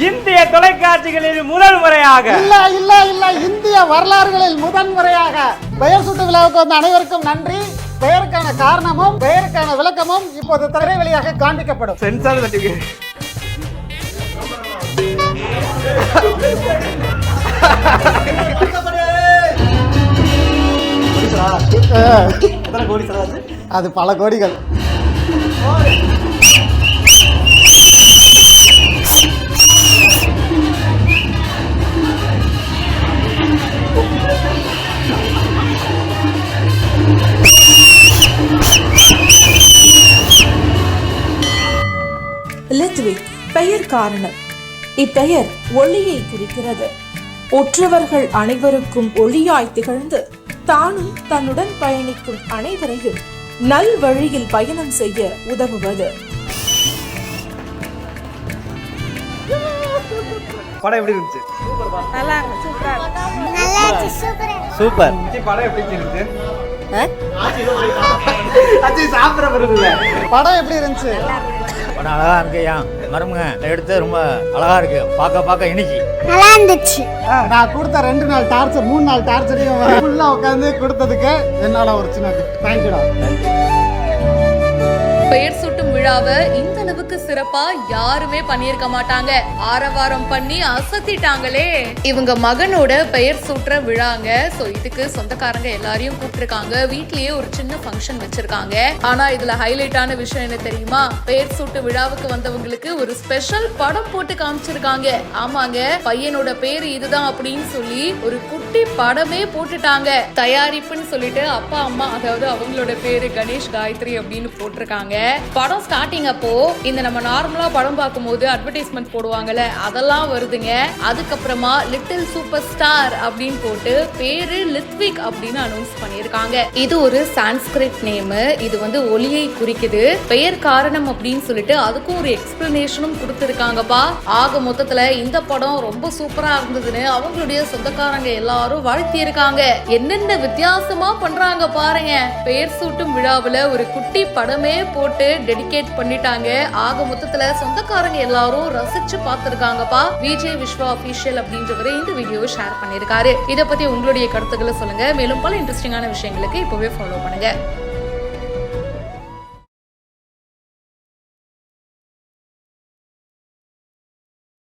இந்திய தொலைக்காட்சிகளில் முதல் முறையாக இல்ல இந்திய வரலாறுகளில் முதன் முறையாக பெயர் சூட்டு விழாவுக்கு வந்த அனைவருக்கும் நன்றி. பெயருக்கான காரணமும் பெயருக்கான விளக்கமும் இப்போது திரை வழியாக காண்பிக்கப்படும். சென்சார் சர்டிபிகேட் அது பல கோடிகள். லித்விக் பெயர் காரணம். இப்பெயர் ஒளியை குறிக்கிறது. ஒற்றவர்கள் அனைவருக்கும் ஒளியாய் திகழ்ந்து தானும் தன்னுடன் பயணிக்கும் அனைவரையும் நல் வழியில் பயணம் செய்ய உதவுவது. படம் எப்படி இருந்துச்சு? சூப்பர். படம் எப்படி இருந்துச்சு? படம் எப்படி இருந்துச்சு? படம் அழகா இருக்கையா, மருமக எடுத்து ரொம்ப அழகா இருக்கு, பார்க்க இன்னைக்கு நல்லா இருந்துச்சு. நான் கொடுத்த 2 நாள் டார்ச்சர் 3 நாள் டார்ச்சரையும் ஃபுல்லா உட்காந்து கொடுத்ததுக்கு என்னால ஒரு சின்ன தேங்க்யூடா. பெயர் சூட்டும் விழாவை இந்த அளவுக்கு சிறப்பா யாருமே பண்ணியிருக்க மாட்டாங்க. ஆரவாரம் பண்ணி அசத்திட்டாங்களே. இவங்க மகனோட பெயர் சூட்டுற விழாங்க. சோ இதுக்கு சொந்தக்காரங்க எல்லாரையும் கூப்பிட்டுருக்காங்க. வீட்லயே ஒரு சின்ன ஃபங்க்ஷன் வச்சிருக்காங்க. ஆனா இதுல ஹைலைட்டான விஷயம் என்ன தெரியுமா? பெயர் சூட்டு விழாவுக்கு வந்தவங்களுக்கு ஒரு ஸ்பெஷல் படம் போட்டு காமிச்சிருக்காங்க. ஆமாங்க, பையனோட பேரு இதுதான் அப்படின்னு சொல்லி ஒரு குட்டி படமே போட்டுட்டாங்க. தயாரிப்புன்னு சொல்லிட்டு அப்பா அம்மா, அதாவது அவங்களோட பேரு கணேஷ் காயத்ரி அப்படின்னு போட்டிருக்காங்க. படம் ஸ்டார்டிங் அப்போ இந்த நம்ம நார்மலா படம் பார்க்கும்போது அட்வர்டைஸ்மெண்ட் போடுவாங்கல்ல, அதெல்லாம் வருதுங்க. அதுக்கப்புறமா லிட்டில் சூப்பர் ஸ்டார் அப்படின்னு போட்டு பேரு லித்விக் அப்படின்னு அனௌன்ஸ் பண்ணியிருக்காங்க. இது ஒரு சான்ஸ்கிரிட் நேம். இது வந்து ஒளியை குறிக்குது. பெயர் காரணம் அப்படின்னு சொல்லிட்டு அதுக்கும் ஒரு எக்ஸ்பிளனேஷனும் கொடுத்திருக்காங்கப்பா. ஆக மொத்தத்துல இந்த படம் ரொம்ப சூப்பரா இருந்ததுன்னு அவங்களுடைய சொந்தக்காரங்க எல்லாரும் வாழ்த்தி இருக்காங்க. என்னென்ன வித்தியாசமா பண்றாங்க பாருங்க. பெயர் சூட்டும் விழாவுல ஒரு குட்டி படமே போட்டு டெடிகேட் பண்ணிட்டாங்க. ஆக மொத்தத்துல சொந்தக்காரங்க எல்லாரும் ரசிச்சு பார்த்திருக்காங்கப்பா. விஜய் விஸ்வா ஆபீஷியல் அப்படின்றவரு இந்த வீடியோவை ஷேர் பண்ணிருக்காரு. இதை பத்தி உங்களுடைய கருத்துக்களை சொல்லுங்க. மேலும் பல இன்ட்ரெஸ்டிங்கான விஷயங்களுக்கு இப்பவே ஃபாலோ பண்ணுங்க.